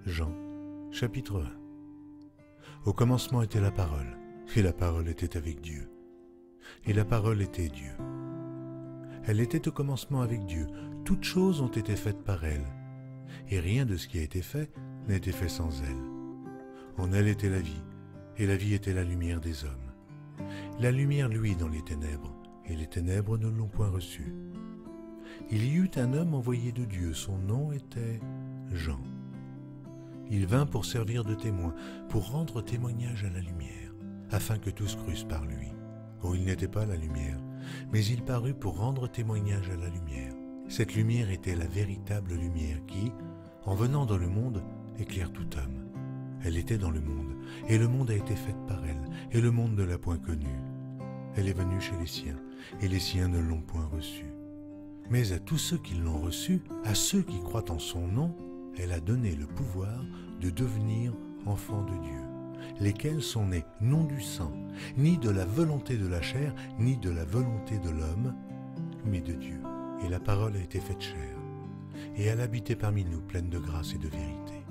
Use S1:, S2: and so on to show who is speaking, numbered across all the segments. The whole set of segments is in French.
S1: Jean, chapitre 1. Au commencement était la parole, et la parole était avec Dieu, et la parole était Dieu. Elle était au commencement avec Dieu, toutes choses ont été faites par elle, et rien de ce qui a été fait n'a été fait sans elle. En elle était la vie, et la vie était la lumière des hommes. La lumière luit dans les ténèbres, et les ténèbres ne l'ont point reçue. Il y eut un homme envoyé de Dieu, son nom était Jean. Il vint pour servir de témoin, pour rendre témoignage à la lumière, afin que tous crussent par lui. Oh, il n'était pas la lumière, mais il parut pour rendre témoignage à la lumière. Cette lumière était la véritable lumière qui, en venant dans le monde, éclaire tout homme. Elle était dans le monde, et le monde a été fait par elle, et le monde ne l'a point connue. Elle est venue chez les siens, et les siens ne l'ont point reçue. Mais à tous ceux qui l'ont reçue, à ceux qui croient en son nom, elle a donné le pouvoir de devenir enfants de Dieu, lesquels sont nés non du sang, ni de la volonté de la chair, ni de la volonté de l'homme, mais de Dieu. Et la parole a été faite chair, et elle habitait parmi nous pleine de grâce et de vérité.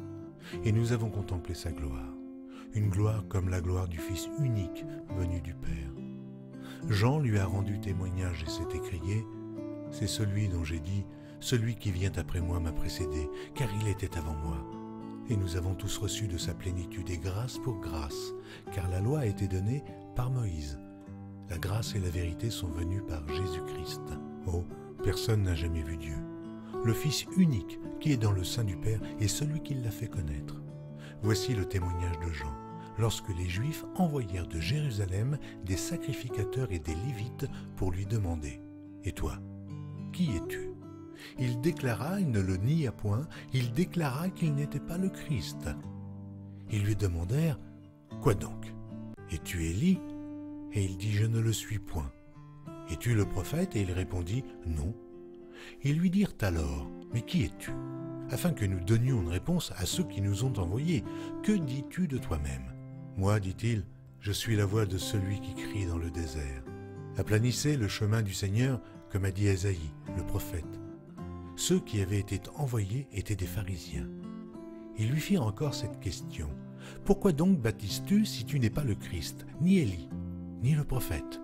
S1: Et nous avons contemplé sa gloire, une gloire comme la gloire du Fils unique venu du Père. Jean lui a rendu témoignage et s'est écrié « C'est celui dont j'ai dit, celui qui vient après moi m'a précédé, car il était avant moi. » Et nous avons tous reçu de sa plénitude et grâce pour grâce, car la loi a été donnée par Moïse. La grâce et la vérité sont venues par Jésus-Christ. Oh, personne n'a jamais vu Dieu. Le Fils unique qui est dans le sein du Père est celui qui l'a fait connaître. Voici le témoignage de Jean, lorsque les Juifs envoyèrent de Jérusalem des sacrificateurs et des Lévites pour lui demander « Et toi, qui es-tu » Il déclara, il ne le nia point, il déclara qu'il n'était pas le Christ. Ils lui demandèrent « Quoi donc? Es-tu Élie » Et il dit « Je ne le suis point. » « Es-tu le prophète » Et il répondit « Non. » Ils lui dirent alors « Mais qui es-tu » afin que nous donnions une réponse à ceux qui nous ont envoyés. « Que dis-tu de toi-même » Moi, dit-il, je suis la voix de celui qui crie dans le désert. Aplanissez le chemin du Seigneur, comme a dit Ésaïe, le prophète. Ceux qui avaient été envoyés étaient des pharisiens. Ils lui firent encore cette question. « Pourquoi donc baptises-tu si tu n'es pas le Christ, ni Élie, ni le prophète ?»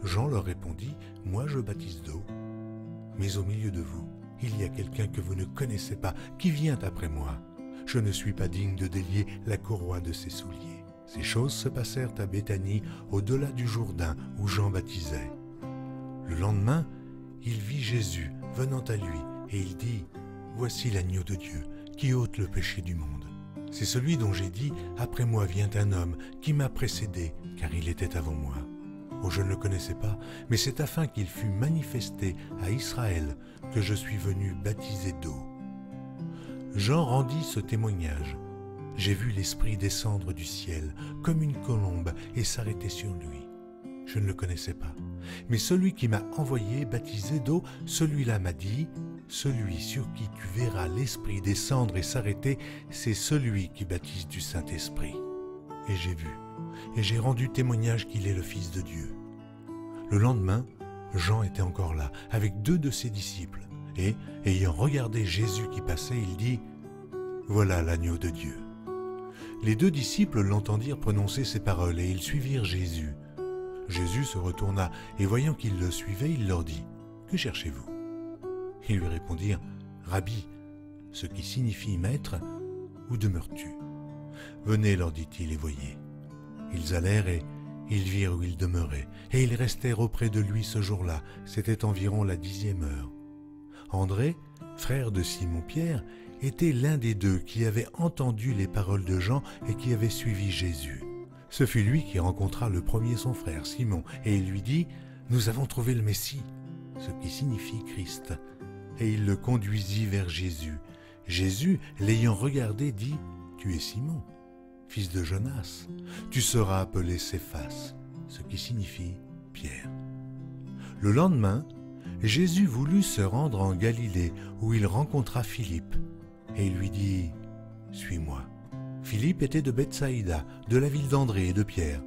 S1: Jean leur répondit, « Moi je baptise d'eau, mais au milieu de vous, il y a quelqu'un que vous ne connaissez pas, qui vient après moi. Je ne suis pas digne de délier la courroie de ses souliers. » Ces choses se passèrent à Béthanie, au-delà du Jourdain, où Jean baptisait. Le lendemain, il vit Jésus venant à lui, et il dit, « Voici l'agneau de Dieu, qui ôte le péché du monde. C'est celui dont j'ai dit, après moi vient un homme qui m'a précédé, car il était avant moi. Oh, je ne le connaissais pas, mais c'est afin qu'il fût manifesté à Israël que je suis venu baptiser d'eau. » Jean rendit ce témoignage. J'ai vu l'Esprit descendre du ciel comme une colombe et s'arrêter sur lui. Je ne le connaissais pas, mais celui qui m'a envoyé baptiser d'eau, celui-là m'a dit, « Celui sur qui tu verras l'Esprit descendre et s'arrêter, c'est celui qui baptise du Saint-Esprit. » Et j'ai vu, et j'ai rendu témoignage qu'il est le Fils de Dieu. Le lendemain, Jean était encore là, avec 2 de ses disciples, et, ayant regardé Jésus qui passait, il dit, « Voilà l'agneau de Dieu. » Les 2 disciples l'entendirent prononcer ces paroles, et ils suivirent Jésus. Jésus se retourna, et voyant qu'ils le suivaient, il leur dit, « Que cherchez-vous » Ils lui répondirent, « Rabbi, ce qui signifie maître, où demeures-tu » ? Venez, leur dit-il, et voyez. Ils allèrent et ils virent où il demeurait, et ils restèrent auprès de lui ce jour-là. C'était environ la 10e heure. André, frère de Simon-Pierre, était l'un des 2 qui avait entendu les paroles de Jean et qui avait suivi Jésus. Ce fut lui qui rencontra le premier son frère, Simon, et il lui dit « Nous avons trouvé le Messie », ce qui signifie Christ. Et il le conduisit vers Jésus. Jésus, l'ayant regardé, dit « Tu es Simon, fils de Jonas, tu seras appelé Céphas, ce qui signifie Pierre. » Le lendemain, Jésus voulut se rendre en Galilée, où il rencontra Philippe, et il lui dit « Suis-moi ». Philippe était de Bethsaïda, de la ville d'André et de Pierre.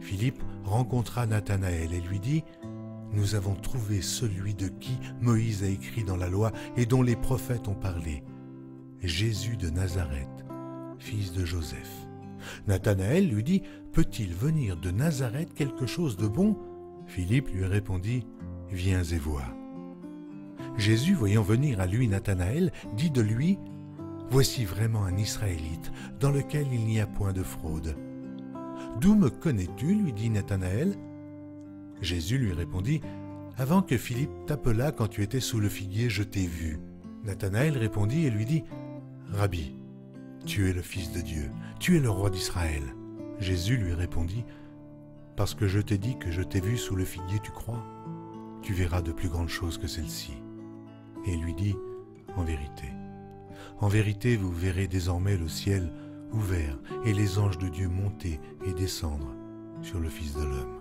S1: Philippe rencontra Nathanaël et lui dit « Nous avons trouvé celui de qui Moïse a écrit dans la loi et dont les prophètes ont parlé, Jésus de Nazareth, fils de Joseph. Nathanaël lui dit, « Peut-il venir de Nazareth quelque chose de bon ?» Philippe lui répondit, « Viens et vois. » Jésus, voyant venir à lui Nathanaël, dit de lui, « Voici vraiment un Israélite, dans lequel il n'y a point de fraude. »« D'où me connais-tu » lui dit Nathanaël. Jésus lui répondit, « Avant que Philippe t'appelât quand tu étais sous le figuier, je t'ai vu. » Nathanaël répondit et lui dit, « Rabbi, tu es le Fils de Dieu, tu es le roi d'Israël. » Jésus lui répondit, « Parce que je t'ai dit que je t'ai vu sous le figuier, tu crois? Tu verras de plus grandes choses que celles-ci. » Et il lui dit, « En vérité, vous verrez désormais le ciel ouvert et les anges de Dieu monter et descendre sur le Fils de l'homme. »